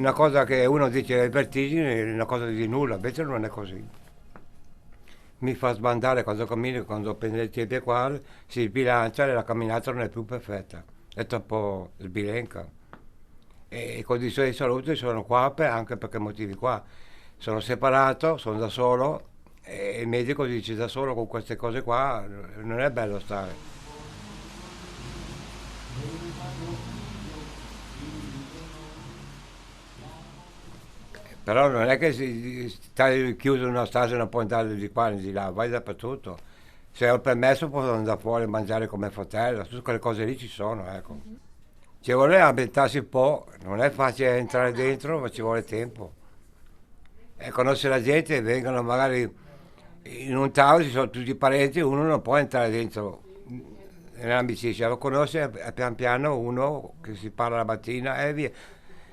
una cosa che uno dice è vertigine, è una cosa di nulla, invece non è così. Mi fa sbandare quando cammino, quando prende il piede qua, si sbilancia e la camminata non è più perfetta, è troppo sbilenca. E condizioni di salute sono qua anche per che motivi qua. Sono separato, sono da solo e il medico dice da solo con queste cose qua non è bello stare. Però non è che stai chiuso in una stanza e non puoi andare di qua né di là, vai dappertutto. Se ho il permesso posso andare fuori a mangiare come fratello, tutte quelle cose lì ci sono, ecco. Ci vuole ambientarsi un po', non è facile entrare dentro, ma ci vuole tempo. E conoscere la gente, vengono magari in un tavolo, ci sono tutti i parenti, uno non può entrare dentro nell'amicizia, lo conosce pian piano uno che si parla la mattina e via.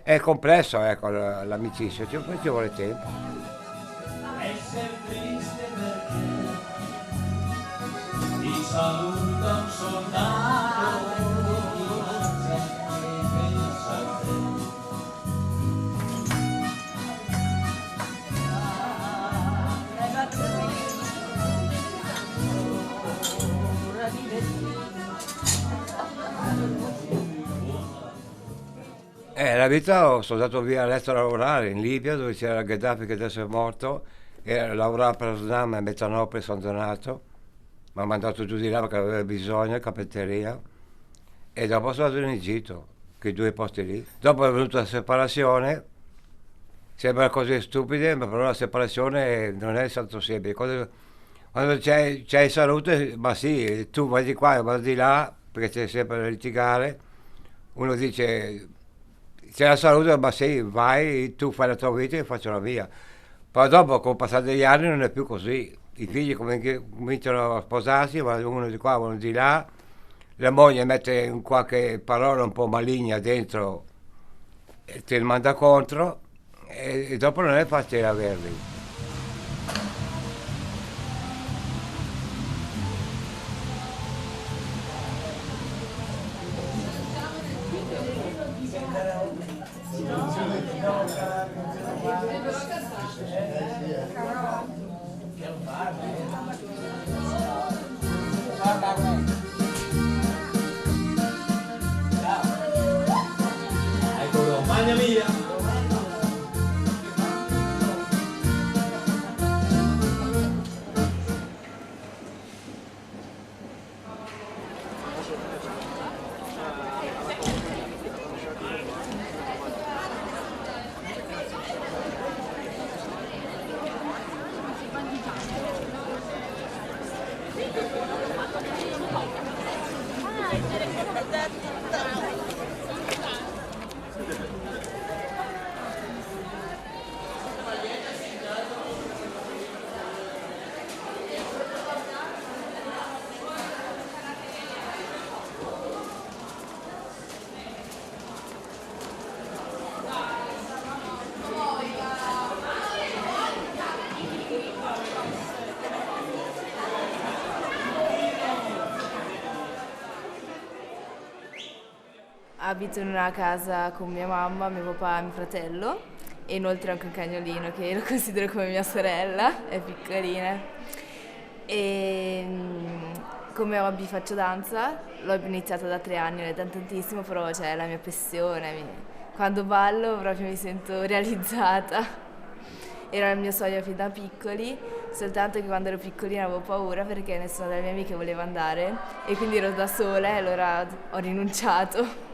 È complesso, ecco, l'amicizia, poi ci vuole tempo. Essere triste perché ti saluta un soldato e pensa a te. La vita sono andato via all'estero a lavorare, in Libia dove c'era Gheddafi che adesso è morto, e lavoravo per Snam a Mezzanope sono tornato, mi ha mandato giù di là perché aveva bisogno, caffetteria, e dopo sono andato in Egitto, quei due posti lì. Dopo è venuta la separazione, sembra cose stupide, ma però la separazione non è stato semplice. Quando c'hai salute, ma sì, tu vai di qua e vai di là, perché c'è sempre da litigare, uno dice c'è la salute, ma sì, vai, tu fai la tua vita e io faccio la mia. Poi dopo, con il passare degli anni, non è più così. I figli cominciano a sposarsi, vanno uno di qua, uno di là, la moglie mette qualche parola un po' maligna dentro e te li manda contro e dopo non è facile averli. Eccolo, mamma mia! Abito in una casa con mia mamma, mio papà e mio fratello e inoltre anche un cagnolino che lo considero come mia sorella, è piccolina. E come hobby faccio danza, l'ho iniziata da 3 anni, non è tantissimo, però è la mia passione. Quando ballo proprio mi sento realizzata. Era il mio sogno fin da piccoli, soltanto che quando ero piccolina avevo paura perché nessuna delle mie amiche voleva andare e quindi ero da sola e allora ho rinunciato.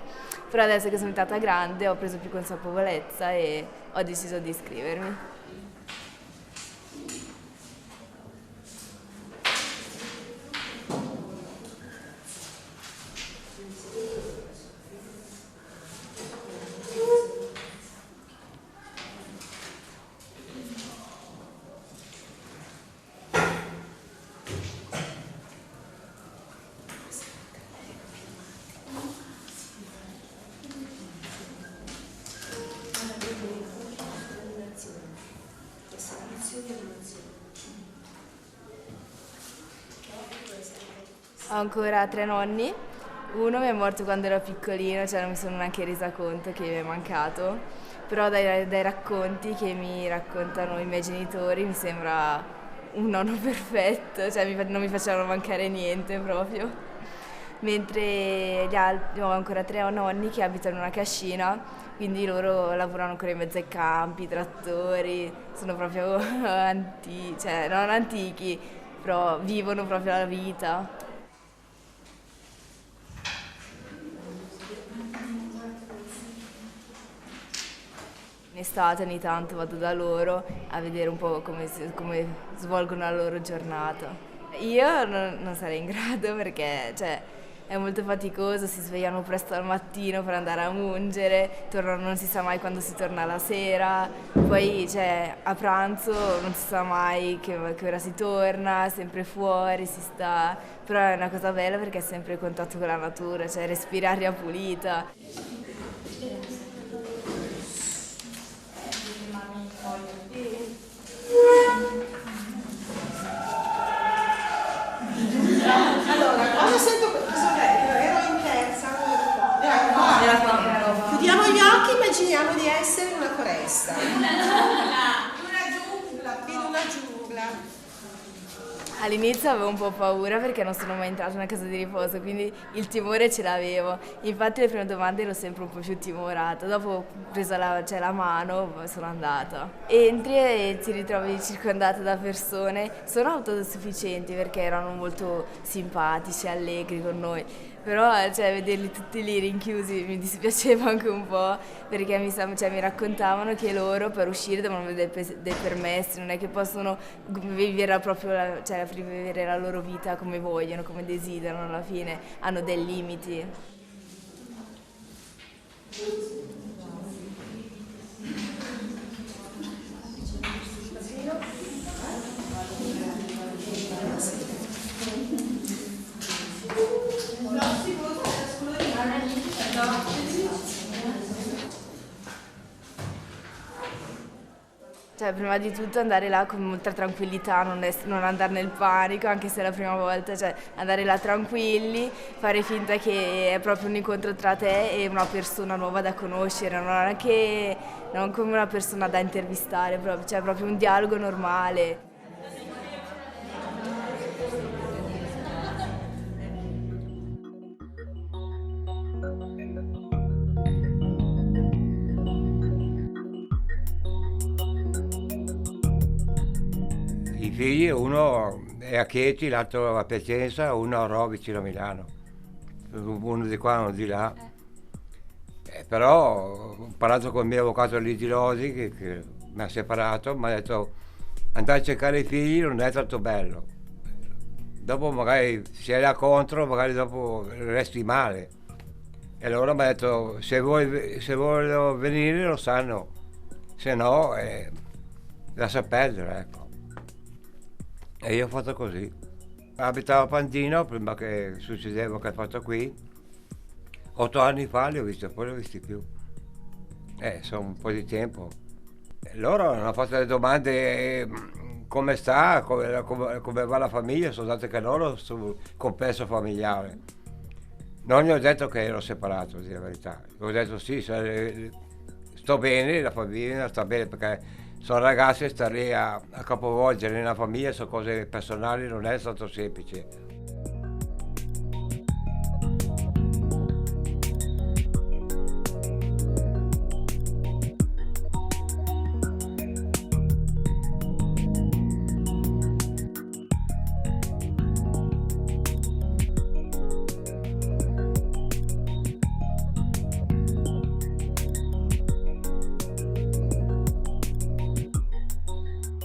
Però adesso che sono diventata grande ho preso più consapevolezza e ho deciso di iscrivermi. Ho ancora 3 nonni, uno mi è morto quando ero piccolino, cioè non mi sono neanche resa conto che mi è mancato, però dai racconti che mi raccontano i miei genitori mi sembra un nonno perfetto, cioè non mi facevano mancare niente proprio. Mentre ho ancora 3 nonni che abitano in una cascina, quindi loro lavorano ancora in mezzo ai campi, trattori, sono proprio cioè non antichi, però vivono proprio la vita. In estate ogni tanto vado da loro a vedere un po' come svolgono la loro giornata. Io non sarei in grado perché cioè, è molto faticoso, si svegliano presto al mattino per andare a mungere, tornano, non si sa mai quando si torna la sera, poi cioè, a pranzo non si sa mai che ora si torna, sempre fuori si sta, però è una cosa bella perché è sempre in contatto con la natura, cioè respiri aria pulita. Allora, quando sento ero in terza, chiudiamo gli occhi, immaginiamo di essere in una foresta, in una giungla. All'inizio avevo un po' paura perché non sono mai entrata in una casa di riposo, quindi il timore ce l'avevo. Infatti le prime domande ero sempre un po' più timorata, dopo ho preso la mano e sono andata. Entri e ti ritrovi circondata da persone, sono autosufficienti perché erano molto simpatici, allegri con noi, però cioè, vederli tutti lì rinchiusi mi dispiaceva anche un po' perché mi raccontavano che loro per uscire devono avere dei permessi, non è che possono vivere vivere la loro vita come vogliono, come desiderano, alla fine hanno dei limiti. Cioè, prima di tutto andare là con molta tranquillità, non andare nel panico, anche se è la prima volta, cioè andare là tranquilli, fare finta che è proprio un incontro tra te e una persona nuova da conoscere, non come una persona da intervistare, cioè proprio un dialogo normale. I figli, uno è a Chieti, l'altro a Piacenza, uno a Rho vicino a Milano, uno di qua, uno di là. Però ho parlato con il mio avvocato Luigi Losi che mi ha separato, mi ha detto andare a cercare i figli non è tanto bello, dopo magari se è là contro magari dopo resti male. E allora mi ha detto se vogliono venire lo sanno, se no lascia perdere, ecco. E io ho fatto così. Abitavo a Pantino prima che succedeva che ho fatto qui. 8 anni fa li ho visti, poi li ho visti più. Sono un po' di tempo. E loro hanno fatto delle domande, come sta, come va la famiglia, sono andate che loro sul complesso familiare. Non gli ho detto che ero separato, a dire la verità. Gli ho detto sì, sto bene, la famiglia sta bene perché sono ragazzi e stare lì a capovolgere nella famiglia su cose personali non è stato semplice.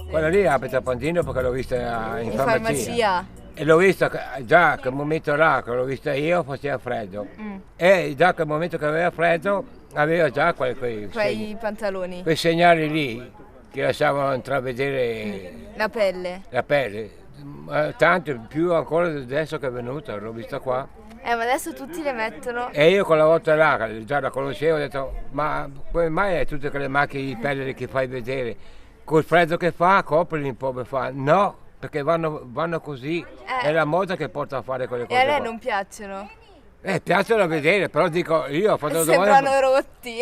Quella lì abita a Pantino perché l'ho vista in farmacia. E l'ho vista già che al momento là che l'ho vista io faceva freddo. E già che al momento che aveva freddo aveva già quei pantaloni. Quei segnali lì che lasciavano intravedere la pelle. La pelle. Tanto più ancora adesso che è venuta, l'ho vista qua. Ma adesso tutti le mettono. E io quella volta là, già la conoscevo, ho detto, ma come mai è tutte quelle macchie di pelle che fai vedere? Col freddo che fa, coprili un po' per fare. No, perché vanno così. È la moda che porta a fare quelle cose. E a lei non piacciono? Piacciono a vedere, però dico, io ho fatto Sembrano rotti.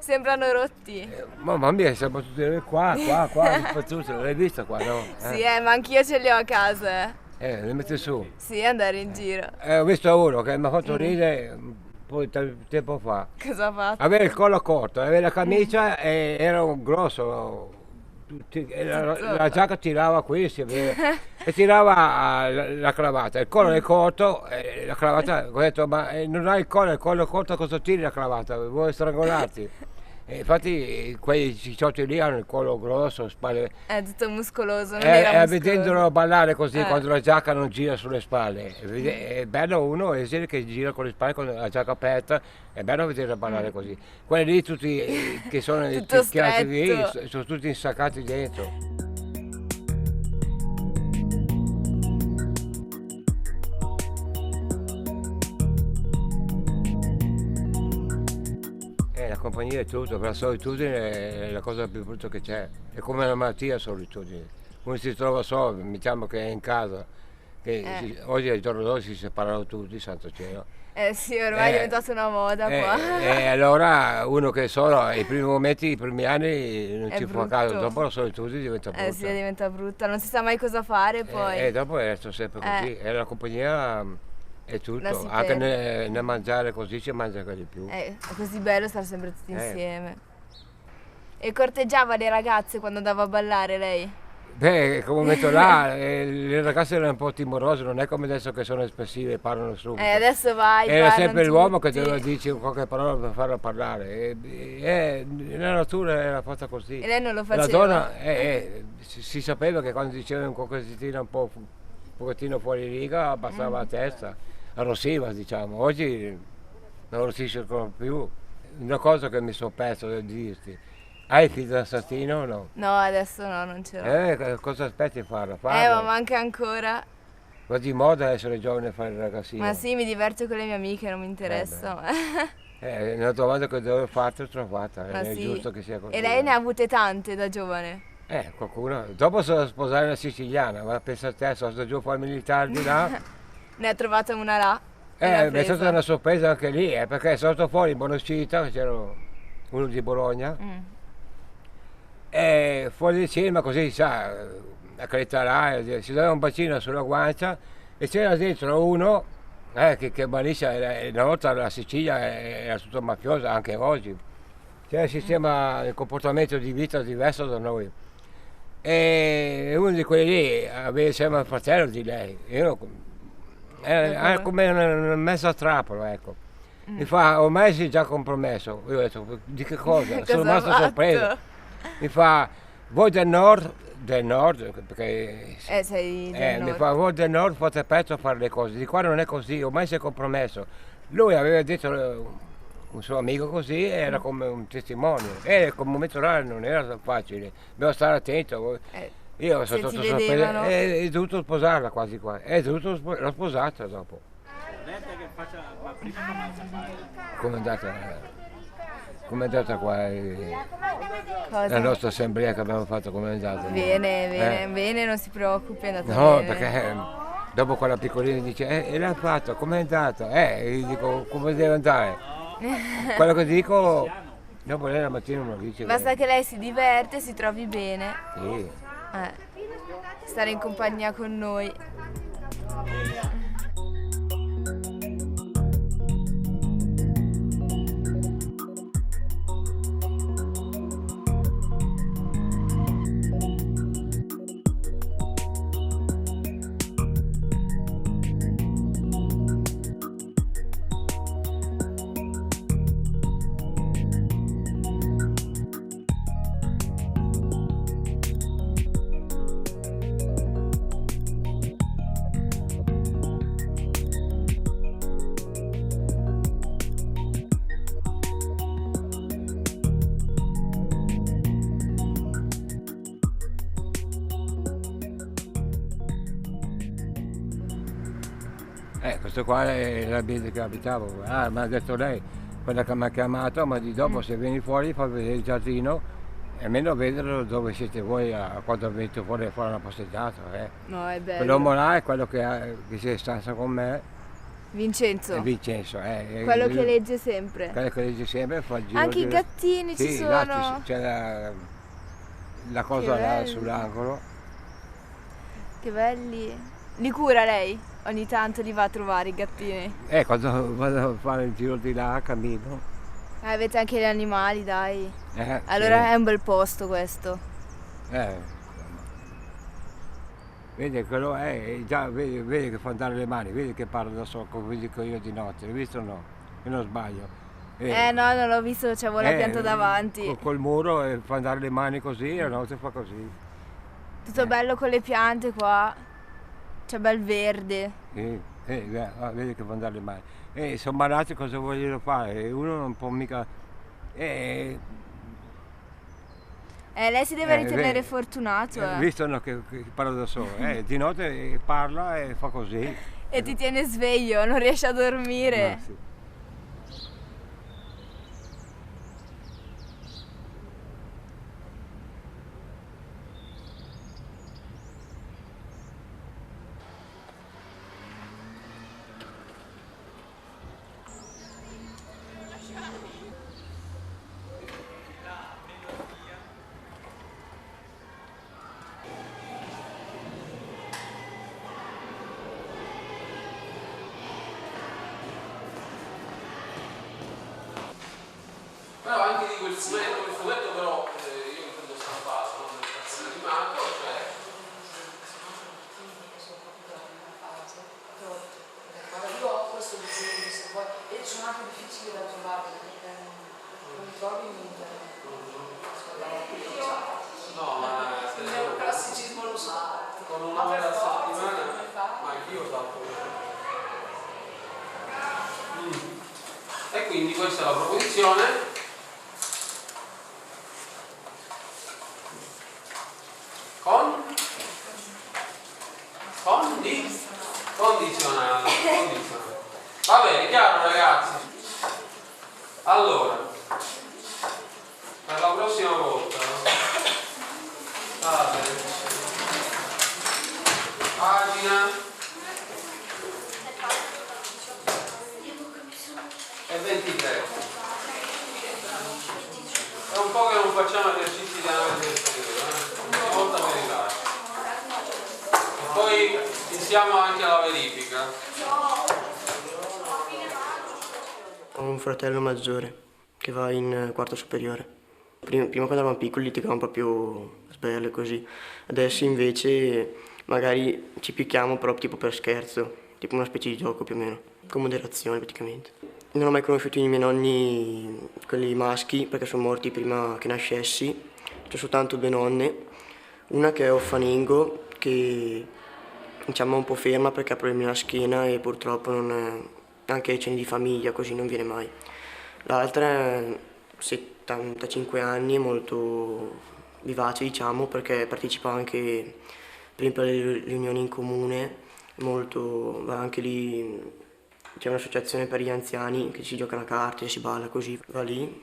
Sembrano rotti. Mamma mia, siamo tutti qua, dappertutto. L'hai vista qua, no? Sì, ma anch'io ce li ho a casa. Le metti su. Sì, andare in giro. Ho visto uno che mi ha fatto ridere un po' di tempo fa. Cosa ha fatto? Aveva il collo corto, aveva la camicia e era un grosso. La giacca tirava qui, si vede, e tirava la cravatta. Il collo è corto, la cravatta, ho detto, ma non hai il collo è corto, cosa tiri la cravatta? Vuoi strangolarti? E infatti quei cicciotti lì hanno il collo grosso, spalle. È tutto muscoloso, non era muscoloso. Vedendolo ballare così quando la giacca non gira sulle spalle, è bello uno che gira con le spalle con la giacca aperta, è bello vederlo ballare così. Quelli lì tutti che sono Tutto tirati lì, stretto. sono tutti insaccati dentro. La compagnia è tutto, per la solitudine è la cosa più brutta che c'è, è come una malattia la solitudine. Uno si trova solo, mettiamo che è in casa, che oggi al giorno d'oggi si separano tutti, santo cielo. Sì, ormai è diventata una moda qua. E allora uno che è solo, i primi momenti, i primi anni non È ci fa caso, brutto. dopo la solitudine diventa brutta. Sì, diventa brutta, non si sa mai cosa fare poi. E dopo è sempre così, e la compagnia è La tutto, si anche perde. nel mangiare così ci mangia anche di più. È così bello stare sempre tutti insieme. E corteggiava le ragazze quando andava a ballare lei? Beh, come metto là, le ragazze erano un po' timorose, non è come adesso che sono espressive e parlano subito. Adesso vai, Era parlano sempre l'uomo che tutti. doveva dirci qualche parola per farla parlare. La natura era fatta così. E lei non lo La faceva? donna si sapeva che quando diceva un qualcosina un pochettino fuori riga abbassava la testa, arrossiva diciamo. Oggi non arrossisce ancora più. Una cosa che mi sono perso da dirti. Hai fidanzatino o no? No, adesso no, non ce l'ho. Cosa aspetti a farla? Ma manca ancora. Va di moda essere giovane e fare il ragazzino. Ma sì, mi diverto con le mie amiche, non mi interessa. È una domanda che devo farti, ho trovata, Ma è sì. giusto che sia così. E lei ne ha avute tante da giovane? Qualcuno. Dopo sono sposare una siciliana, ma pensa a te, sono stato giù a fare militare di là. Ne ha trovata una là? e l'ha Mi è stata presa? una sorpresa anche lì, perché sono stato fuori in Bonocita, c'era uno di Bologna, e fuori del cinema così, sa, accarezzare, si dava un bacino sulla guancia e c'era dentro uno che malissimo, una volta la Sicilia era tutto mafiosa, anche oggi. C'era il sistema, il comportamento di vita diverso da noi. E uno di quelli lì aveva insieme al fratello di lei, era come una mezza trappola, ecco. Mi fa, ormai sei già compromesso. Io ho detto, di che cosa? Sono Cosa ha rimasto sorpreso. fatto? Mi fa, voi del nord, perché Sei del mi nord. fa, voi del nord fate presto a fare le cose, di qua non è così, ormai si è compromesso. Lui aveva detto un suo amico così, era come un testimone, e come momento là non era facile, dobbiamo stare attento. Io sono se stato ti sorpreso vedevano. e ho dovuto sposarla quasi qua, l'ho sposata dopo. Come è andata? Come è andata qua la Cosa? nostra assemblea che abbiamo fatto, come è andata? Bene, non si preoccupi, è andata No, bene. perché dopo quella piccolina dice, e l'ha fatto, com'è andata? Io dico, come deve andare? Quello che dico, dopo lei la mattina me lo dice. Basta che lei si diverte, si trovi bene, Sì. stare in compagnia con noi. Questo qua è l'ambiente che abitavo. Mi ha detto lei, quella che mi ha chiamato, ma di dopo se vieni fuori fa vedere il giardino e almeno vederlo dove siete voi quando venite fuori a fare una passeggiata. No, è bello. Quell'uomo là è quello che si è stato con me Vincenzo. Vincenzo, Quello che legge sempre. Quello che legge sempre, fa il giro. Anche i gattini ci sì, sono. là c'è la cosa Che là belli. sull'angolo. Che belli. Li cura lei? Ogni tanto li va a trovare i gattini. Quando vado a fare il giro di là, cammino. Avete anche gli animali, dai. Allora sì. è un bel posto questo. Insomma. Vedi, quello è già, vedi che fa andare le mani, vedi che parla da solo, come dico io di notte, hai visto o no? Che non sbaglio. No, non l'ho visto, c'avevo la pianta davanti. Col muro fa andare le mani così e a notte fa così. Tutto bello con le piante qua. C'è bel verde. Vedi che fa andare le mani. Sono malati, cosa vogliono fare? Uno non può mica... Lei si deve ritenere vedi. fortunato. Visto no, che parla da solo, di notte parla e fa così. E ti tiene sveglio, non riesci a dormire. No, sì. Però anche di quel fumetto però io intendo stampato, non nel cartone animato, cioè... Io ho questo disegno, e sono anche difficili da trovare perché non trovi in internet. No, ma Il neoclassicismo lo sa. con un'ora alla settimana, ma anch'io ho fatto E quindi questa è la proposizione. Condizionale. Va bene, chiaro ragazzi? Allora, per la prossima volta state pagina e 23. È un po' che non facciamo esercizi di analisi del periodo, una volta per il lascio. E poi iniziamo anche alla verifica. Ho un fratello maggiore che va in quarta superiore. Prima quando eravamo piccoli litigavamo proprio a sberle così. Adesso invece magari ci picchiamo però tipo per scherzo, tipo una specie di gioco più o meno, con moderazione praticamente. Non ho mai conosciuto i miei nonni, quelli maschi, perché sono morti prima che nascessi. C'ho soltanto due nonne, una che è orfaningo, che diciamo è un po' ferma perché ha problemi alla schiena e purtroppo anche le cene di famiglia così non viene mai. L'altra è 75 anni, è molto vivace diciamo perché partecipa anche per esempio alle riunioni in comune, va anche lì, c'è un'associazione per gli anziani che si giocano a carte, si balla così, va lì.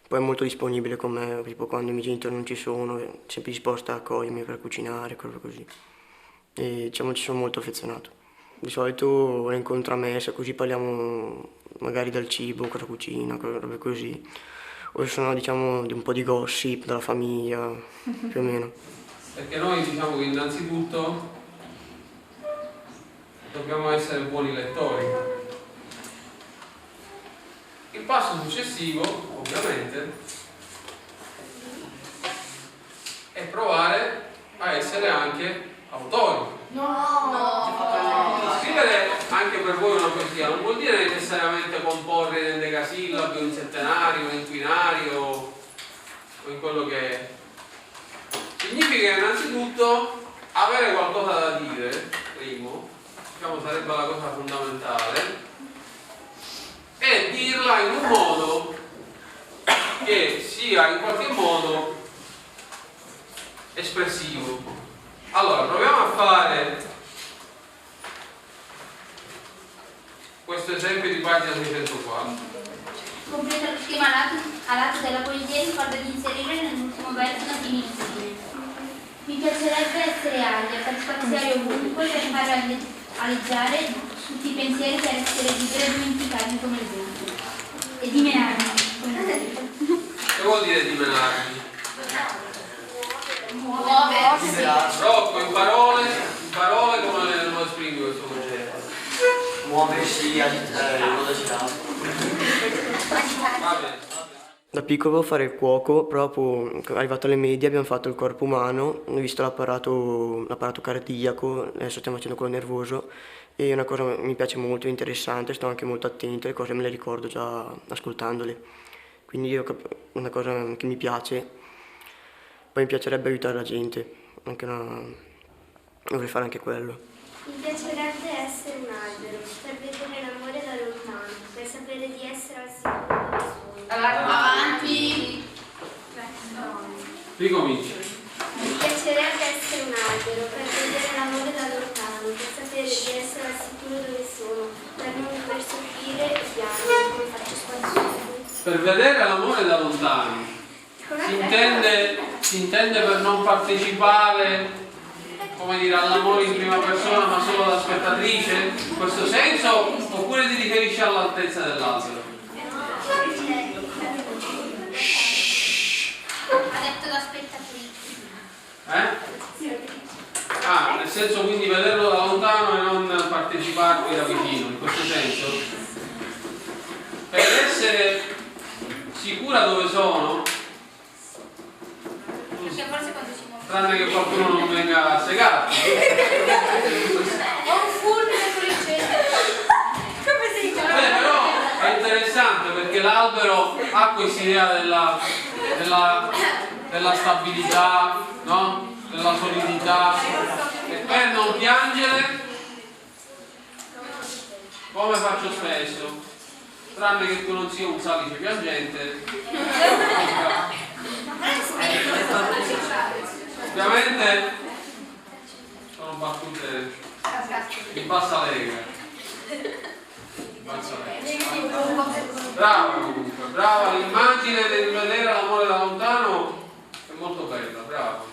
Poi è molto disponibile con me, tipo quando i miei genitori non ci sono, è sempre disposta a accogliermi per cucinare, cose così. E diciamo ci sono molto affezionato. Di solito la incontro a messa, così parliamo magari del cibo, cosa cucina, robe così. O se no diciamo di un po' di gossip dalla famiglia, più o meno. Perché noi diciamo che innanzitutto dobbiamo essere buoni lettori. Il passo successivo, ovviamente, è provare a essere anche autori. Scrivere anche per voi una poesia non vuol dire necessariamente comporre in endecasillabi, in centenario, in quinario o in quello che è. Significa innanzitutto avere qualcosa da dire, primo, diciamo sarebbe la cosa fondamentale, e dirla in un modo che sia in qualche modo espressivo. Allora, proviamo a fare questo esempio di pagina 604. Completa lo schema a lato della poesia e ricorda di inserire nell'ultimo verso una similitudine. Mi piacerebbe essere aria, per spaziare ovunque per fare aleggiare tutti i pensieri per essere liberi e dimenticarmi come il vento. E dimenarmi come il vento. Che vuol dire dimenarmi? Muoversi. Rocco, in parole come lo esprimi questo concetto? Muoversi in modo agitato. Va bene. Da piccolo volevo fare il cuoco, però arrivato alle medie abbiamo fatto il corpo umano, ho visto l'apparato cardiaco, adesso stiamo facendo quello nervoso e è una cosa che mi piace molto, è interessante, sto anche molto attento, le cose me le ricordo già ascoltandole, quindi una cosa che mi piace, poi mi piacerebbe aiutare la gente, vorrei fare anche quello. Mi piacerebbe essere un albero, per vedere l'amore da lontano, per sapere di essere al sicuro del suo. Avanti. Ricominci. Mi piacerebbe essere un albero, per vedere l'amore da lontano, per sapere di essere al sicuro dove sono, per soffrire e piangere come faccio spazzare. Per vedere l'amore da lontano. Si intende per non partecipare, come dire, all'amore in prima persona ma solo da spettatrice, in questo senso, oppure ti riferisci all'altezza dell'albero? Ha detto da spettatrice. Ah, nel senso quindi vederlo da lontano e non parteciparvi da vicino, in questo senso? Per essere sicura dove sono, Perché forse quando si muove. tranne che qualcuno non venga a segarti. Ho un fulmine con il cielo. Come sei Però è interessante perché l'albero ha quest'idea della stabilità, no? Della solidità, e per non piangere, come faccio spesso, tranne che tu non sia un salice piangente, ovviamente sono battute in bassa lega. Brava comunque, brava, l'immagine del vedere l'amore da lontano è molto bella, brava.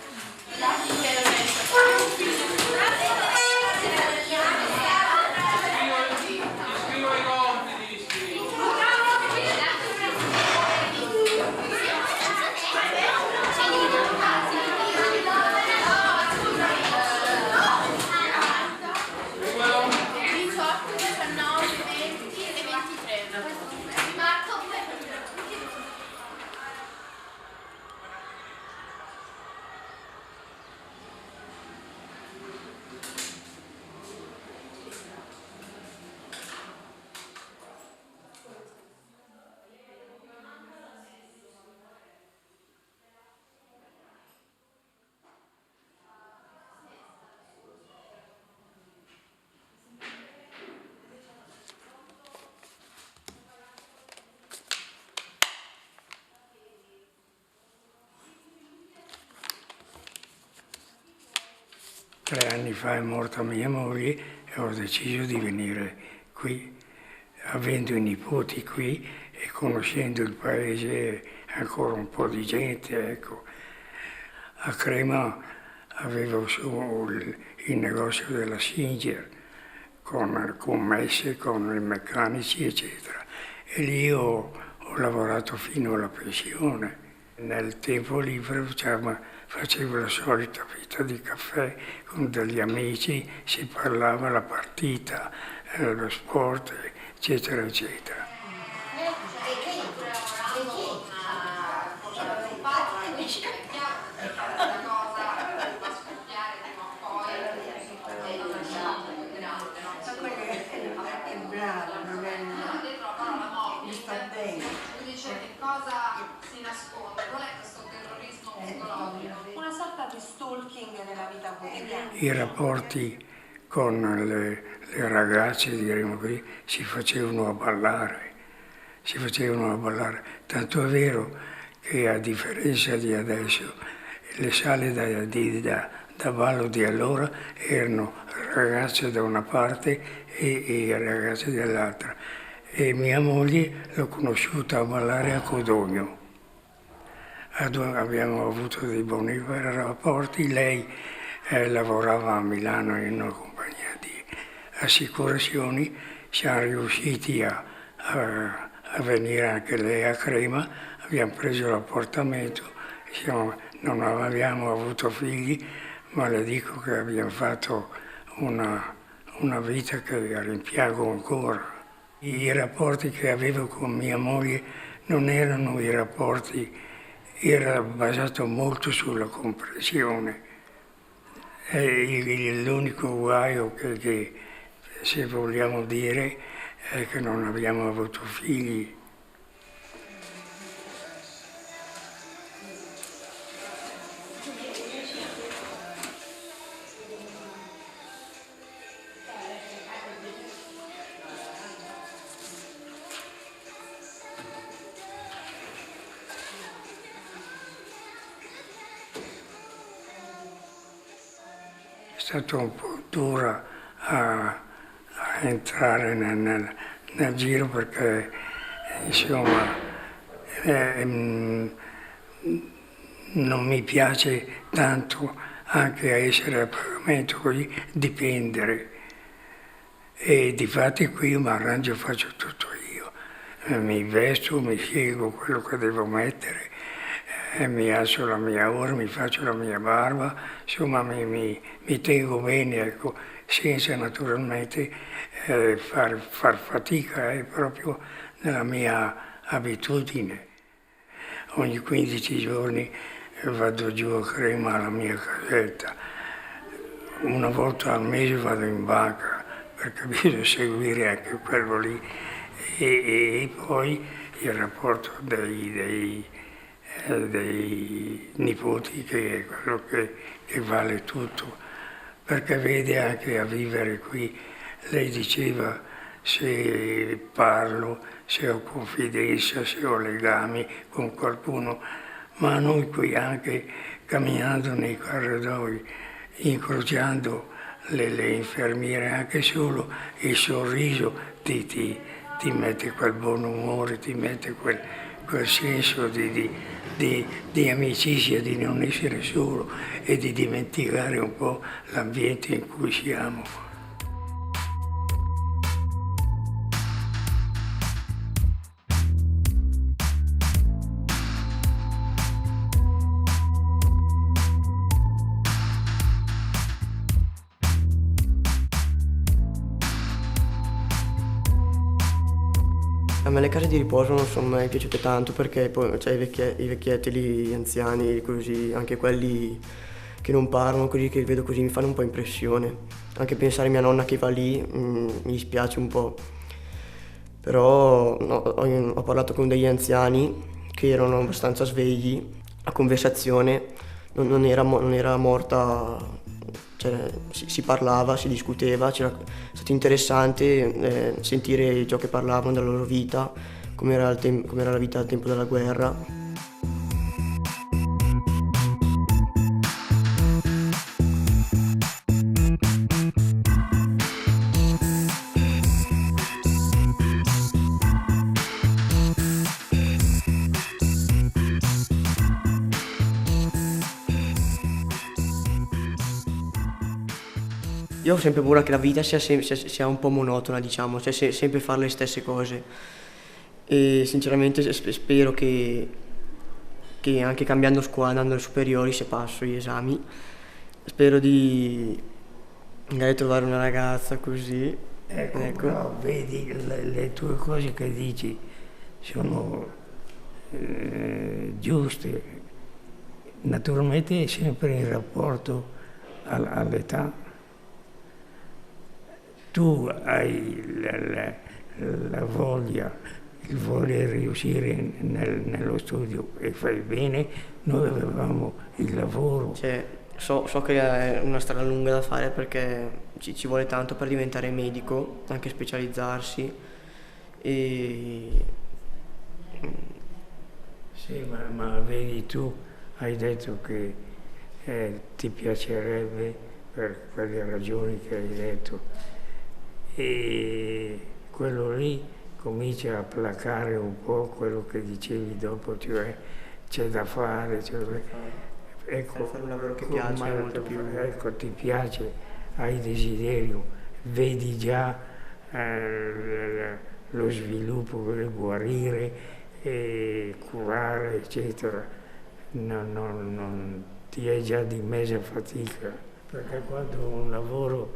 Scrivo i compiti, scrivo. Tre anni fa è morta mia moglie e ho deciso di venire qui, avendo i nipoti qui e conoscendo il paese, ancora un po' di gente, ecco. A Crema avevo il negozio della Singer, con commesse, con i meccanici, eccetera. E lì ho lavorato fino alla pensione. Nel tempo libero facevo la solita vita di caffè con degli amici, si parlava la partita, lo sport, eccetera, eccetera. I rapporti con le ragazze, diremo così, si facevano a ballare, tanto è vero che a differenza di adesso le sale da ballo di allora erano ragazze da una parte e ragazze dall'altra, e mia moglie l'ho conosciuta a ballare a Codogno. Abbiamo avuto dei buoni rapporti, lei lavorava a Milano in una compagnia di assicurazioni siamo riusciti a venire anche lei a Crema, abbiamo preso l'appartamento, non abbiamo avuto figli, ma le dico che abbiamo fatto una vita che rimpiango ancora. I rapporti che avevo con mia moglie non erano i rapporti, era basato molto sulla comprensione. L'unico guaio che se vogliamo dire è che non abbiamo avuto figli. È stato un po' dura a entrare nel giro perché insomma non mi piace tanto anche a essere a pagamento così, dipendere. E difatti qui io mi arrangio, faccio tutto io. Mi vesto, mi scelgo quello che devo mettere, mi alzo la mia ora, mi faccio la mia barba, insomma mi tengo bene, ecco, senza naturalmente far fatica, è proprio nella mia abitudine. Ogni 15 giorni vado giù a Crema alla mia casetta, una volta al mese vado in banca perché bisogna seguire anche quello lì e poi il rapporto dei nipoti che è quello che vale tutto, perché vede anche a vivere qui, lei diceva se parlo, se ho confidenza, se ho legami con qualcuno, ma noi qui anche camminando nei corridoi, incrociando le infermiere, anche solo il sorriso ti mette quel buon umore, ti mette quel senso di amicizia, di non essere solo e di dimenticare un po' l'ambiente in cui siamo. A me le case di riposo non sono mai piaciute tanto perché poi cioè, i vecchietti, gli anziani, così, anche quelli che non parlano, così che vedo così mi fanno un po' impressione. Anche pensare a mia nonna che va lì mi dispiace un po'. Però no, ho parlato con degli anziani che erano abbastanza svegli, la conversazione non era morta. Cioè, si parlava, si discuteva, è stato interessante sentire ciò che parlavano della loro vita, come era la vita al tempo della guerra. Io ho sempre paura che la vita sia un po' monotona, diciamo, cioè sempre fare le stesse cose. E sinceramente spero che anche cambiando scuola, andando alle superiori, se passo gli esami, spero di magari trovare una ragazza così. Ecco. No, vedi, le tue cose che dici sono giuste. Naturalmente è sempre in rapporto all'età. Tu hai la voglia, il voler riuscire nello studio e fai bene, noi avevamo il lavoro. Cioè, so che è una strada lunga da fare perché ci vuole tanto per diventare medico, anche specializzarsi. Sì, ma vedi, tu hai detto che ti piacerebbe per quelle ragioni che hai detto. E quello lì comincia a placare un po' quello che dicevi dopo, cioè c'è da fare, ecco, fare un lavoro che piace molto più. Ecco, ti piace, hai desiderio, vedi già lo sviluppo per guarire e curare, eccetera. Non ti è già di mezza fatica, perché quando un lavoro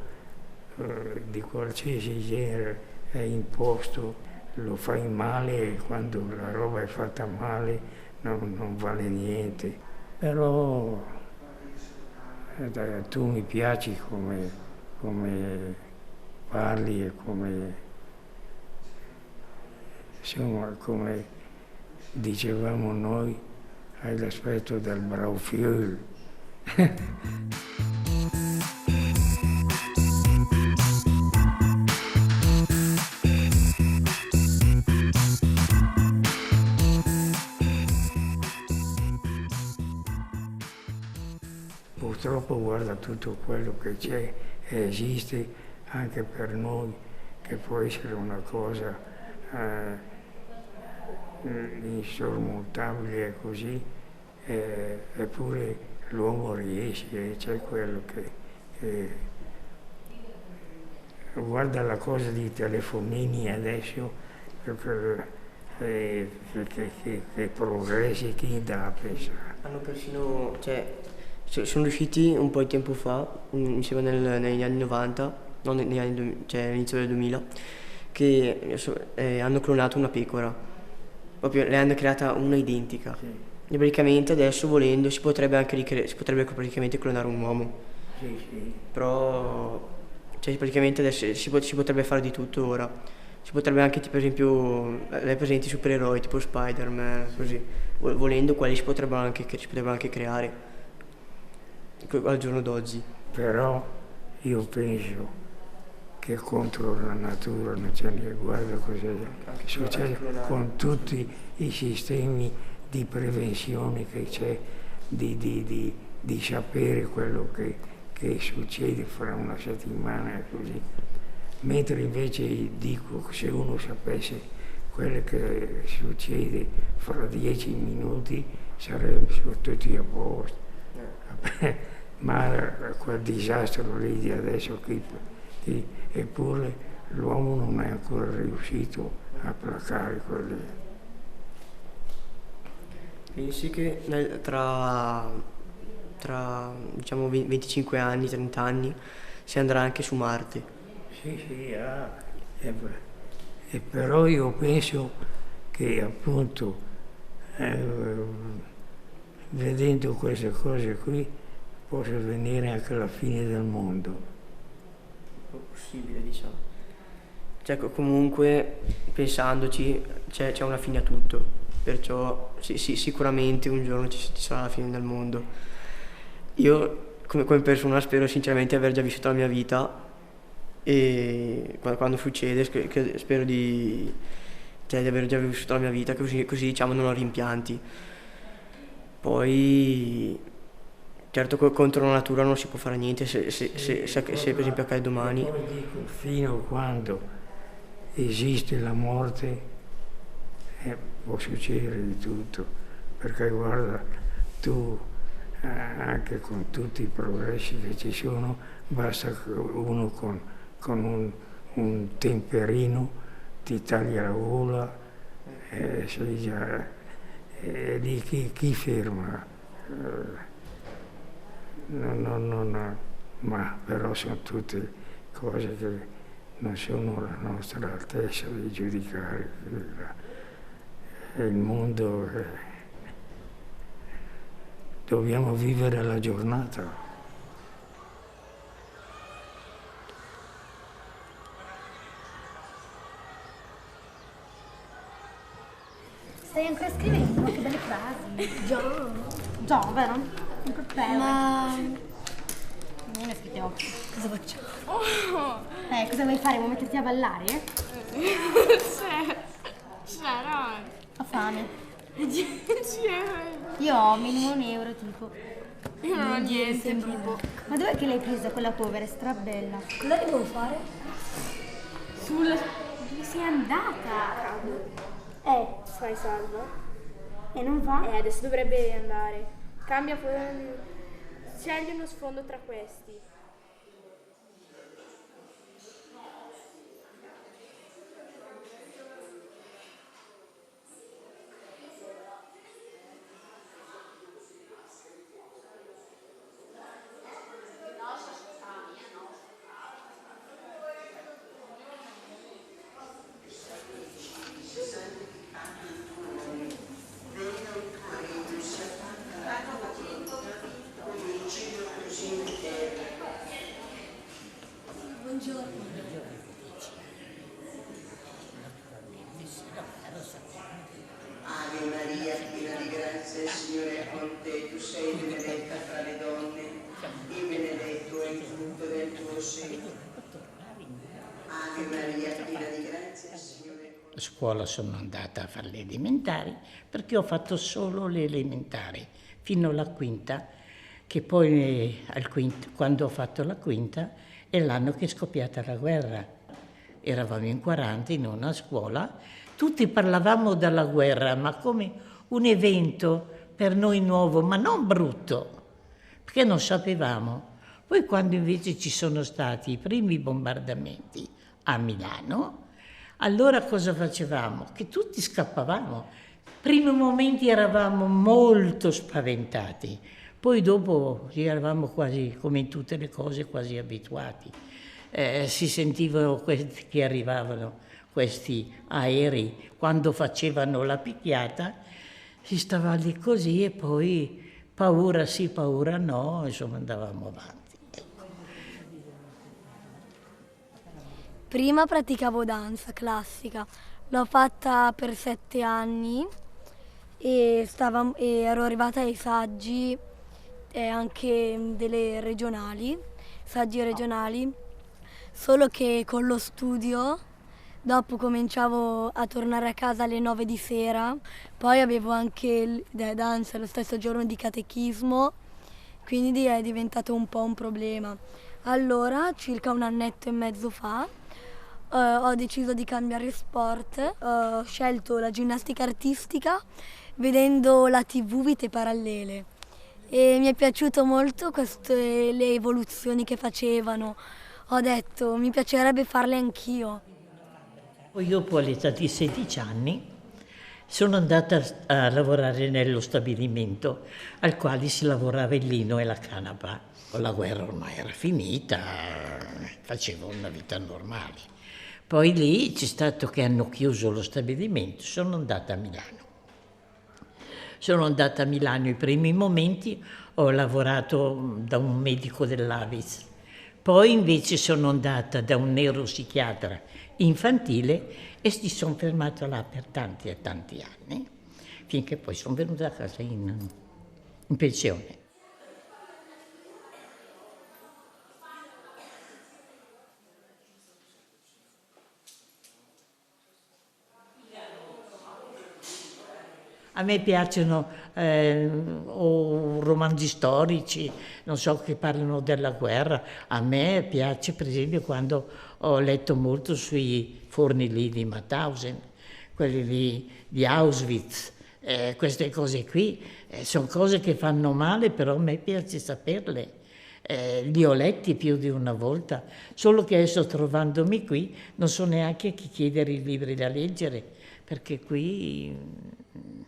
di qualsiasi genere è imposto, lo fai male, e quando la roba è fatta male non vale niente. Però tu mi piaci come parli e come dicevamo noi, hai l'aspetto del Braufiol. Purtroppo guarda tutto quello che c'è e esiste anche per noi, che può essere una cosa insormontabile così, eppure l'uomo riesce, c'è quello che guarda la cosa di telefonini adesso, che progressi, chi dà a pensare. Hanno persino, sono riusciti un po' di tempo fa, mi sembra negli anni 90, non negli anni, all'inizio del 2000, che hanno clonato una pecora, proprio le hanno creata una identica. Sì. E praticamente adesso, volendo, si potrebbe praticamente clonare un uomo. Sì, sì. Però praticamente adesso si potrebbe fare di tutto ora. Si potrebbe anche, per esempio, lei presenti supereroi tipo Spider-Man, così. Volendo, quelli si potrebbero anche creare al giorno d'oggi. Però io penso che contro la natura non c'è niente, guarda cosa succede con tutti i sistemi di prevenzione che c'è, di sapere quello che succede fra una settimana e così. Mentre invece dico che se uno sapesse quello che succede fra 10 minuti sarebbero tutti a posto. Ma quel disastro lì di adesso eppure l'uomo non è ancora riuscito a placare quelli. Pensi che tra diciamo 25 anni, 30 anni si andrà anche su Marte? Sì, e però io penso che appunto vedendo queste cose qui possa venire anche la fine del mondo. È possibile, diciamo. Comunque, pensandoci, c'è una fine a tutto, perciò sicuramente un giorno ci sarà la fine del mondo. Io, come persona, spero sinceramente di aver già vissuto la mia vita, e quando succede spero di aver già vissuto la mia vita, così diciamo non ho rimpianti. Poi certo contro la natura non si può fare niente, se per esempio accade domani. Poi dico, fino a quando esiste la morte può succedere di tutto, perché guarda tu anche con tutti i progressi che ci sono, basta che uno con un temperino ti taglia la gola, sei già lì chi ferma? No, ma però sono tutte cose che non sono la nostra altezza di giudicare. Il mondo dobbiamo vivere la giornata. Stai ancora scrivendo? Che belle frasi. Già, vero? Ancora belle. Ma non ne scriviamo. Cosa facciamo? Cosa vuoi fare? Vuoi metterti a ballare? Sharon. Ho fame. 10 euro. Io ho minimo €1 tipo. Io non ho niente tipo. Ma dov'è che l'hai presa quella povera? È strabella. Cosa devo fare? Dove sei andata? Fai salva. E non va? Adesso dovrebbe andare. Cambia, scegli uno sfondo tra questi. Ave Maria, piena di grazia, Signore. A scuola sono andata a fare le elementari perché ho fatto solo le elementari fino alla quinta, che poi quando ho fatto la quinta è l'anno che è scoppiata la guerra. Eravamo in 40 in una scuola, tutti parlavamo della guerra, ma come un evento per noi nuovo, ma non brutto, perché non sapevamo. Poi quando invece ci sono stati i primi bombardamenti a Milano, allora cosa facevamo? Che tutti scappavamo. Primi momenti eravamo molto spaventati, poi dopo eravamo quasi, come in tutte le cose, quasi abituati. Si sentivano che arrivavano questi aerei, quando facevano la picchiata, si stava lì così e poi paura sì, paura no, insomma andavamo avanti. Prima praticavo danza classica, l'ho fatta per 7 anni e ero arrivata ai saggi anche delle regionali, saggi regionali, solo che con lo studio dopo cominciavo a tornare a casa alle 9 di sera, poi avevo anche danza lo stesso giorno di catechismo, quindi è diventato un po' un problema. Allora, circa 1 annetto e mezzo fa, ho deciso di cambiare sport, ho scelto la ginnastica artistica vedendo la TV Vite Parallele e mi è piaciuto molto le evoluzioni che facevano. Ho detto mi piacerebbe farle anch'io. Poi dopo all'età di 16 anni sono andata a lavorare nello stabilimento al quale si lavorava il lino e la canapa. La guerra ormai era finita, facevo una vita normale. Poi lì c'è stato che hanno chiuso lo stabilimento, sono andata a Milano. Sono andata a Milano i primi momenti, ho lavorato da un medico dell'Avis. Poi invece sono andata da un neuropsichiatra infantile e si sono fermata là per tanti e tanti anni, finché poi sono venuta a casa in pensione. A me piacciono o romanzi storici, non so, che parlano della guerra. A me piace, per esempio, quando ho letto molto sui forni lì di Mauthausen, quelli lì di Auschwitz, queste cose qui sono cose che fanno male, però a me piace saperle. Li ho letti più di una volta, solo che adesso trovandomi qui non so neanche a chi chiedere i libri da leggere, perché qui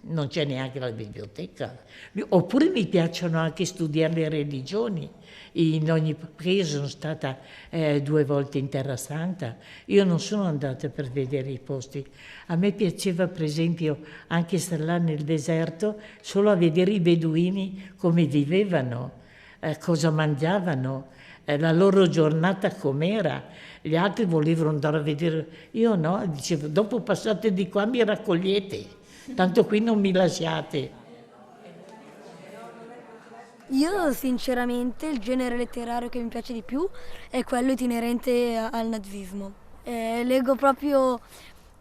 non c'è neanche la biblioteca. Oppure mi piacciono anche studiare le religioni, perché io sono stata 2 volte in Terra Santa, io non sono andata per vedere i posti. A me piaceva per esempio anche stare là nel deserto solo a vedere i beduini come vivevano, cosa mangiavano, la loro giornata com'era. Gli altri volevano andare a vedere, io no, dicevo dopo passate di qua mi raccogliete, tanto qui non mi lasciate. Io sinceramente il genere letterario che mi piace di più è quello itinerente al nazismo. Leggo proprio,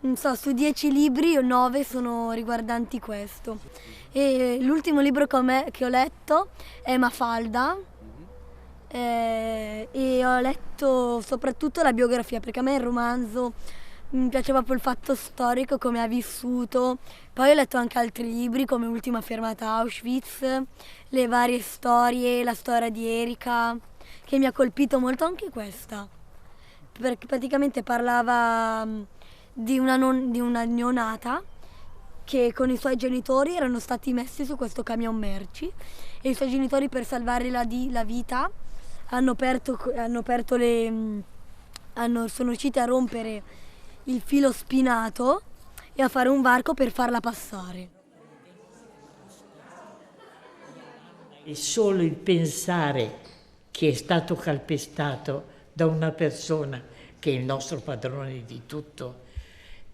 non so, su 10 libri 9 sono riguardanti questo. E l'ultimo libro che ho letto è Mafalda. E ho letto soprattutto la biografia, perché a me il romanzo mi piace proprio il fatto storico, come ha vissuto. Poi ho letto anche altri libri come Ultima fermata Auschwitz, le varie storie, la storia di Erika, che mi ha colpito molto anche questa, perché praticamente parlava di una neonata che con i suoi genitori erano stati messi su questo camion merci e i suoi genitori, per salvare la vita, sono riusciti a rompere il filo spinato e a fare un varco per farla passare. E solo il pensare che è stato calpestato da una persona che è il nostro padrone di tutto,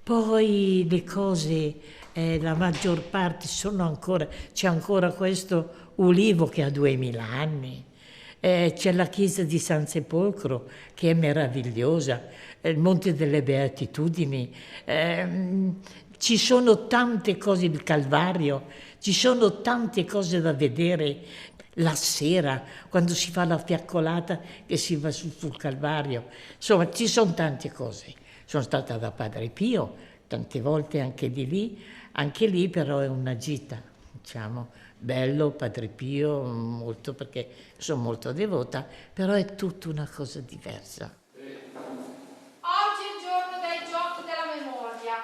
poi le cose, la maggior parte c'è ancora questo ulivo che ha 2000 anni. c'è la chiesa di San Sepolcro che è meravigliosa, il Monte delle Beatitudini, ci sono tante cose, il Calvario, ci sono tante cose da vedere. La sera, quando si fa la fiaccolata che si va sul Calvario, insomma ci sono tante cose. Sono stata da Padre Pio tante volte anche lì però è una gita, diciamo, bello Padre Pio, molto, perché sono molto devota, però è tutta una cosa diversa. Oggi è il giorno dei giochi della memoria,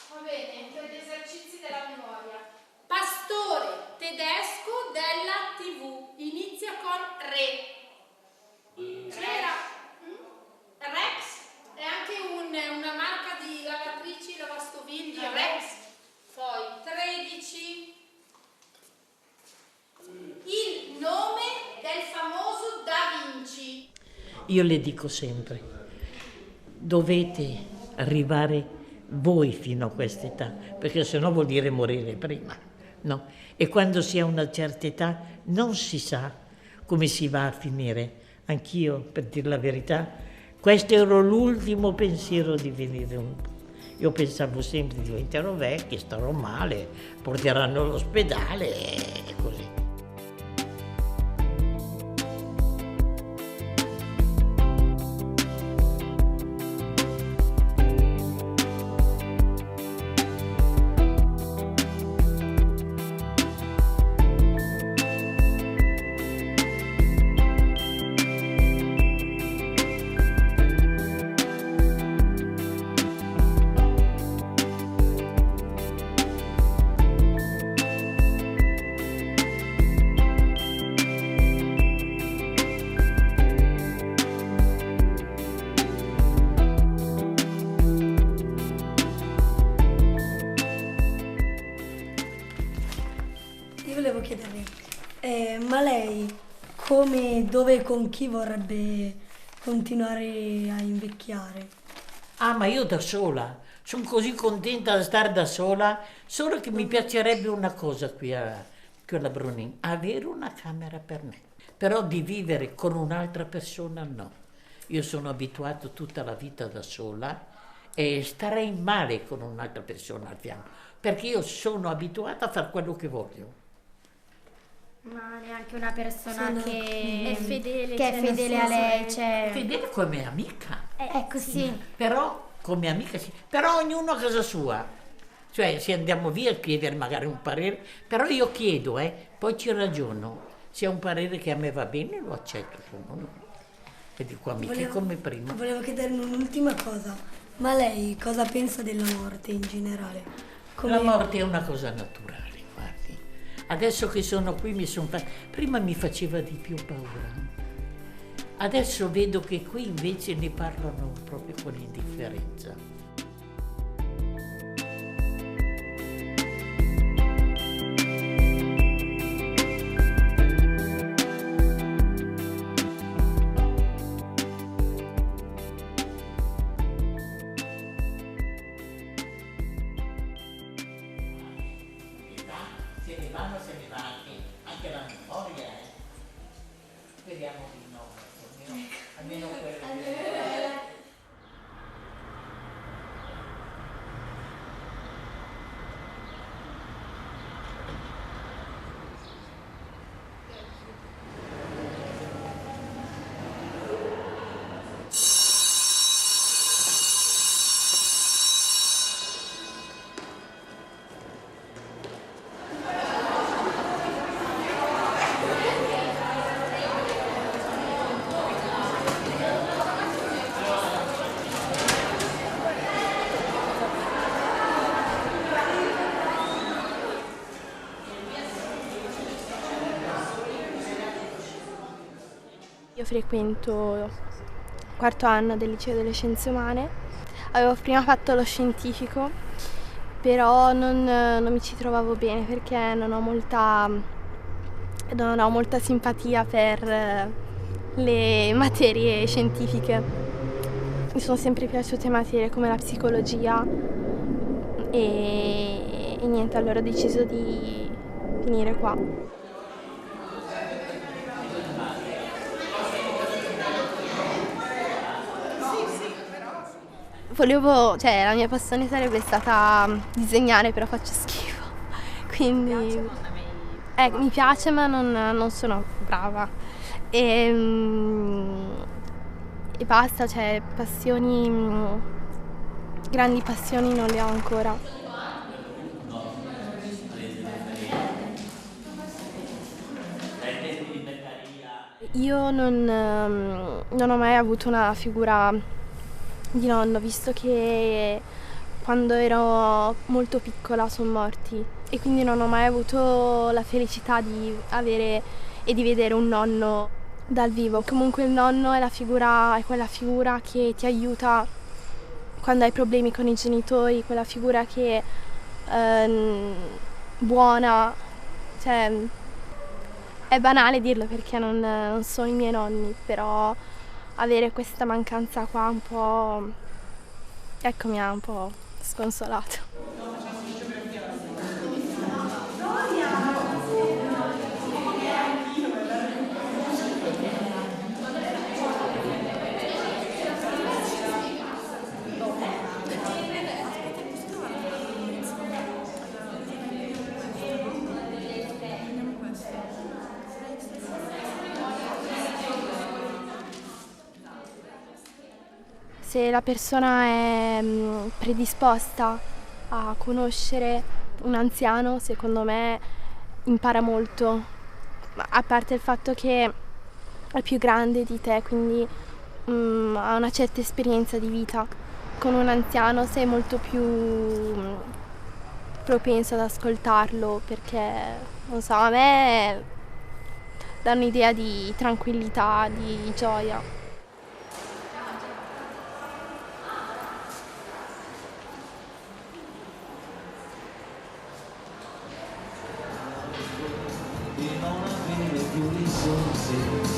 va bene, degli esercizi della memoria. Pastore tedesco della TV, inizia con Re. Rex è anche una marca di lavatrici, lavastoviglie, Rex. Poi 13. Il nome del famoso Da Vinci. Io le dico sempre, dovete arrivare voi fino a questa età, perché sennò vuol dire morire prima, no? E quando si ha una certa età non si sa come si va a finire. Anch'io, per dire la verità, questo era l'ultimo pensiero di venire Io pensavo sempre, diventerò vecchia, starò male, porteranno all'ospedale e così. Volevo chiederle, ma lei come, dove e con chi vorrebbe continuare a invecchiare? Ah, ma io da sola, sono così contenta di stare da sola, solo che mi piacerebbe una cosa qui alla Brunin, avere una camera per me, però di vivere con un'altra persona no. Io sono abituato tutta la vita da sola e starei male con un'altra persona al fianco, perché io sono abituata a fare quello che voglio. Ma neanche una persona che è fedele, che è fedele a lei, cioè... Fedele come amica. Ecco, sì. Però come amica sì. Però ognuno a casa sua. Cioè se andiamo via a chiedere magari un parere, però io chiedo, poi ci ragiono. Se è un parere che a me va bene lo accetto, no. E dico amiche come prima. Volevo chiederle un'ultima cosa. Ma lei cosa pensa della morte in generale? La morte è una cosa naturale. Adesso che sono qui prima mi faceva di più paura. Adesso vedo che qui invece ne parlano proprio con indifferenza. Se ne va anche la memoria, Speriamo di no, almeno quello. Io frequento quarto anno del liceo delle scienze umane, avevo prima fatto lo scientifico, però non mi ci trovavo bene perché non ho molta simpatia per le materie scientifiche. Mi sono sempre piaciute materie come la psicologia e niente, allora ho deciso di finire qua. cioè la mia passione sarebbe stata disegnare, però faccio schifo. Quindi mi piace, ma non sono brava. E basta, cioè grandi passioni non le ho ancora. Io non ho mai avuto una figura di nonno, visto che quando ero molto piccola sono morti e quindi non ho mai avuto la felicità di avere e di vedere un nonno dal vivo. Comunque il nonno è quella figura che ti aiuta quando hai problemi con i genitori, quella figura che buona, cioè è banale dirlo perché non sono i miei nonni, però avere questa mancanza qua un po', ecco, mi ha un po' sconsolato. Se la persona è predisposta a conoscere un anziano, secondo me impara molto, a parte il fatto che è più grande di te, quindi ha una certa esperienza di vita. Con un anziano sei molto più propenso ad ascoltarlo, perché, non so, a me dà un'idea di tranquillità, di gioia.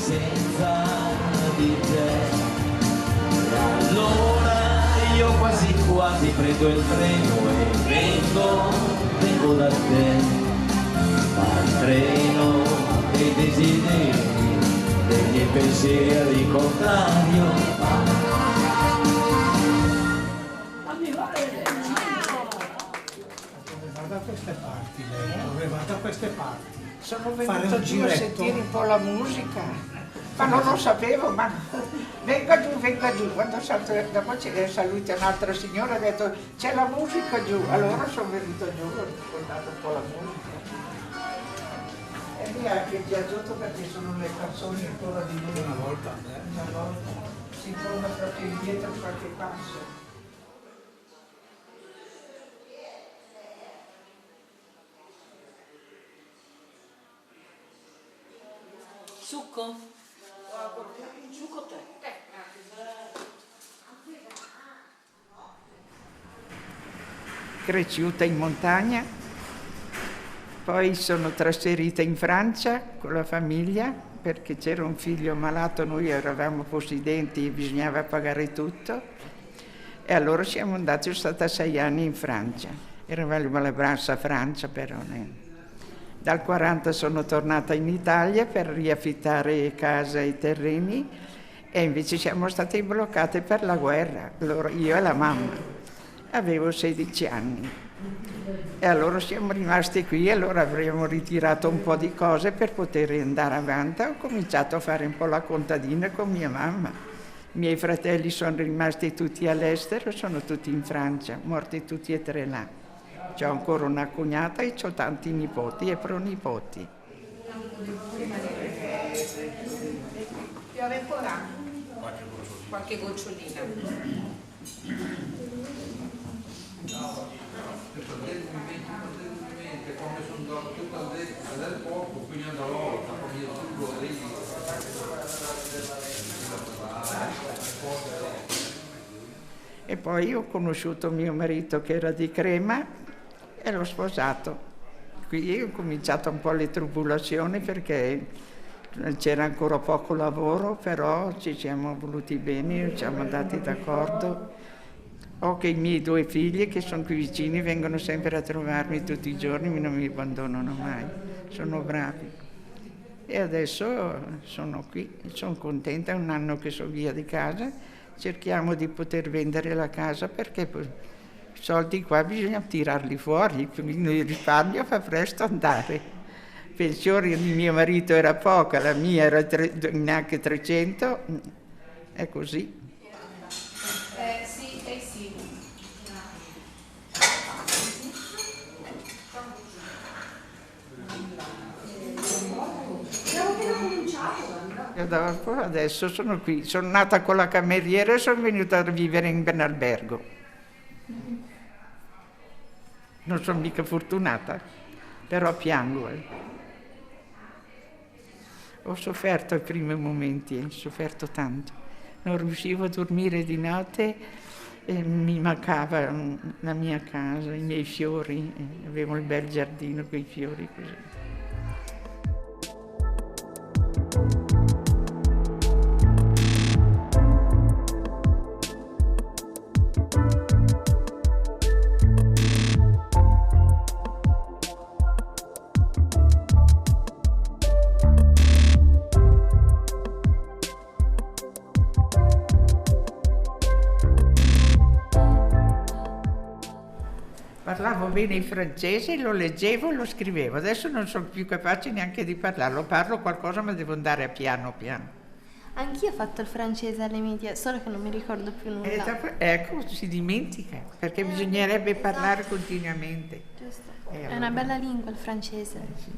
Senza di te, e allora io quasi quasi prendo il treno e vengo da te, ma il treno dei desideri, degli pensieri contrario. Da queste parti lei, doveva da queste parti. Sono Fare venuta un giù a giretto. sentire un po' la musica, ma non lo sapevo, ma venga giù, quando dopo saluta un'altra signora, ha detto c'è la musica giù, allora sono venuta giù, ho ascoltato un po' la musica. E lì anche piaciuto perché sono le canzoni ancora di lui una volta, si torna proprio indietro qualche passo. Succo? Un succo te. Cresciuta in montagna, poi sono trasferita in Francia con la famiglia perché c'era un figlio malato, noi eravamo possidenti e bisognava pagare tutto e allora siamo andati, sono stata 6 anni in Francia, eravamo alla Brassa Francia però. Dal 40 sono tornata in Italia per riaffittare casa e terreni e invece siamo state bloccate per la guerra, allora io e la mamma. Avevo 16 anni e allora siamo rimasti qui e allora abbiamo ritirato un po' di cose per poter andare avanti. Ho cominciato a fare un po' la contadina con mia mamma. I miei fratelli sono rimasti tutti all'estero, sono tutti in Francia, morti tutti e 3 là. C'ho ancora una cognata e c'ho tanti nipoti e pronipoti. Piove ancora? Qualche gocciolina. Come sono tutto del poco, quindi una volta, come io E poi ho conosciuto mio marito che era di Crema e l'ho sposato. Qui ho cominciato un po' le tribolazioni perché c'era ancora poco lavoro, però ci siamo voluti bene, ci siamo andati d'accordo. Ho che i miei 2 figli che sono qui vicini, vengono sempre a trovarmi tutti i giorni, non mi abbandonano mai, sono bravi. E adesso sono qui, sono contenta, è un anno che sono via di casa cerchiamo di poter vendere la casa perché poi i soldi qua bisogna tirarli fuori, quindi il risparmio fa presto andare. La pensione di mio marito era poca, la mia era neanche 300, è così. Sì, sì. E dopo adesso sono qui, sono nata con la cameriera e sono venuta a vivere in albergo. Non sono mica fortunata, però piango. Ho sofferto i primi momenti, ho sofferto tanto. Non riuscivo a dormire di notte e mi mancava la mia casa, i miei fiori. Avevo il bel giardino con i fiori così. Parlavo bene il francese, lo leggevo e lo scrivevo. Adesso non sono più capace neanche di parlarlo. Parlo qualcosa ma devo andare a piano piano. Anch'io ho fatto il francese alle medie, solo che non mi ricordo più nulla. Ecco, si dimentica, perché bisognerebbe parlare continuamente. Giusto. Allora. È una bella lingua il francese. Sì.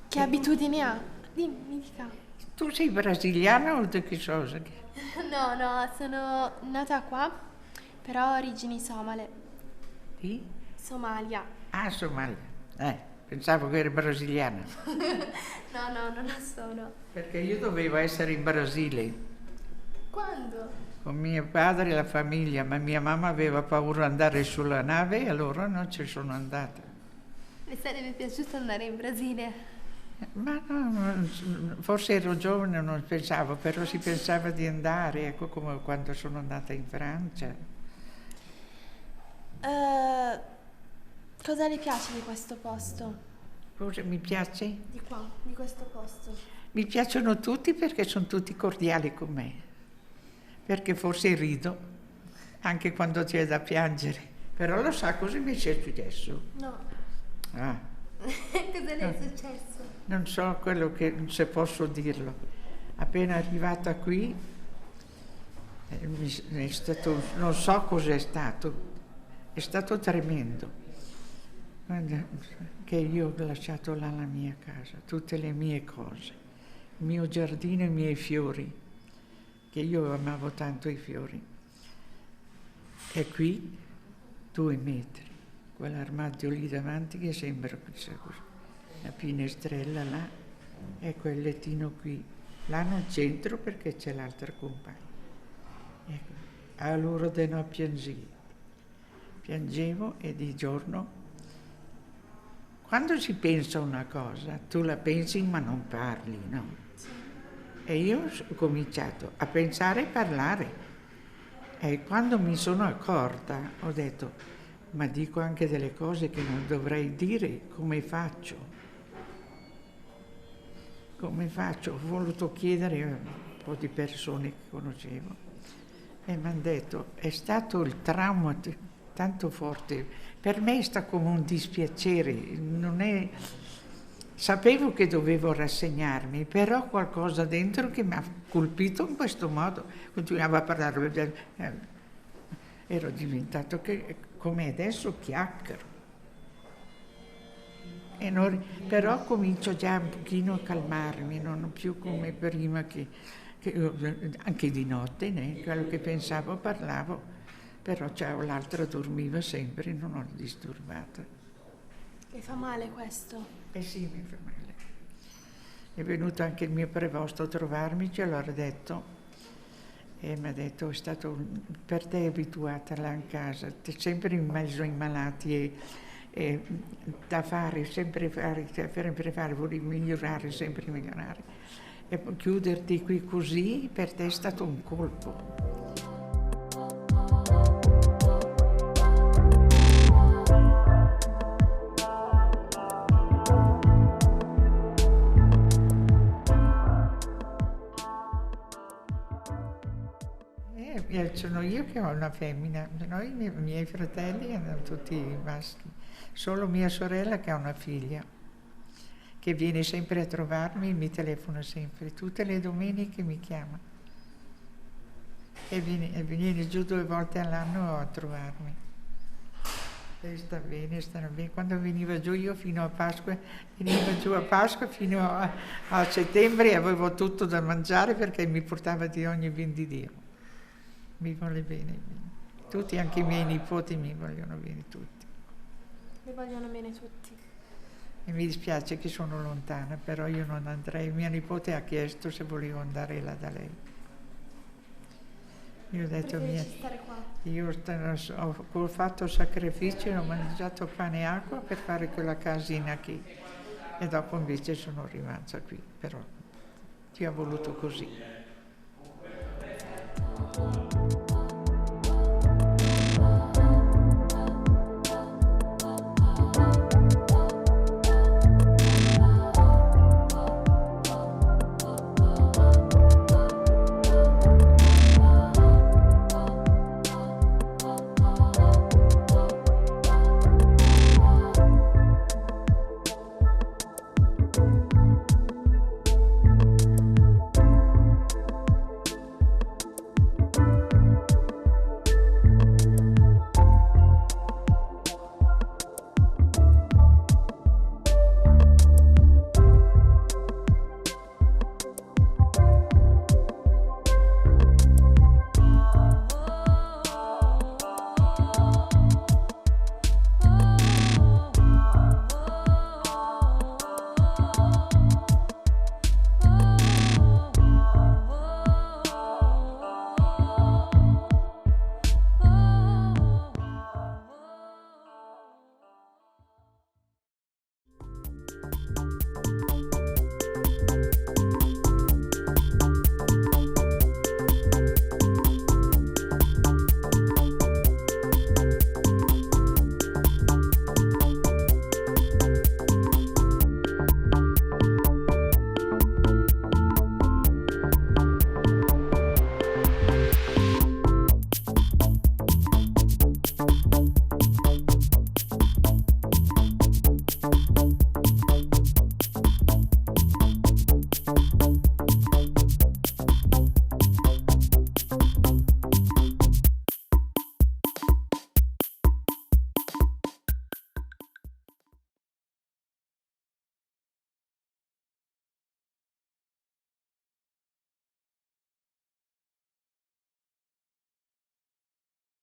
Che abitudini ha? Dimmi, dica. Tu sei brasiliana o di che cosa? No, sono nata qua, però ho origini somale. Sì? Somalia. Ah, Somalia. Pensavo che eri brasiliana. No, non lo sono. Perché io dovevo essere in Brasile. Quando? Con mio padre e la famiglia, ma mia mamma aveva paura di andare sulla nave e allora non ci sono andata. Le sarebbe piaciuto andare in Brasile? Ma no, forse ero giovane, non pensavo, però si pensava di andare, ecco come quando sono andata in Francia. Cosa le piace di questo posto? Cosa mi piace? Di qua, di questo posto. Mi piacciono tutti perché sono tutti cordiali con me, perché forse rido, anche quando c'è da piangere, però lo sa cosa mi è successo? No. Ah. Cosa le è successo? Non so quello che, se posso dirlo. Appena arrivata qui, è stato, non so cos'è stato tremendo. Guarda, che io ho lasciato là la mia casa, tutte le mie cose, il mio giardino e i miei fiori, che io amavo tanto i fiori. E qui 2 metri, quell'armadio lì davanti che sembra così. La finestrella là e quel lettino qui. Là non c'entro perché c'è l'altra compagna. Ecco. Allora de no piangevo e di giorno, quando si pensa una cosa, tu la pensi ma non parli, no? Sì. E io ho cominciato a pensare e parlare. E quando mi sono accorta ho detto, ma dico anche delle cose che non dovrei dire, come faccio? Come faccio? Ho voluto chiedere a un po' di persone che conoscevo e mi hanno detto, è stato il trauma tanto forte, per me sta come un dispiacere, non è... Sapevo che dovevo rassegnarmi, però qualcosa dentro che mi ha colpito in questo modo, continuava a parlare, ero diventato che, come adesso, chiacchiero. Però comincio già un pochino a calmarmi, non più come prima che anche di notte, quello che pensavo parlavo, però l'altra dormiva sempre, non l'ho disturbata. Le fa male questo? Sì, mi fa male. È venuto anche il mio prevosto a trovarmi, ce l'ho detto, e mi ha detto, per te è abituata là in casa, sempre in mezzo ai malati e da fare, sempre fare, volevi migliorare, sempre migliorare. E chiuderti qui così per te è stato un colpo. sono io che ho una femmina, noi, i miei fratelli erano tutti maschi, solo mia sorella che ha una figlia, che viene sempre a trovarmi, mi telefona sempre, tutte le domeniche mi chiama e viene giù 2 volte all'anno a trovarmi. E stanno bene. Quando veniva giù io fino a Pasqua, veniva giù a Pasqua fino a settembre avevo tutto da mangiare perché mi portava di ogni ben di Dio. Mi vuole bene. Tutti, anche i miei nipoti mi vogliono bene tutti. Mi vogliono bene tutti. E mi dispiace che sono lontana, però io non andrei. Mia nipote ha chiesto se volevo andare là da lei. Io ho detto, stare qua. Io ho fatto sacrificio, ho mangiato pane e acqua per fare quella casina qui e dopo invece sono rimasta qui, però Dio ha voluto così.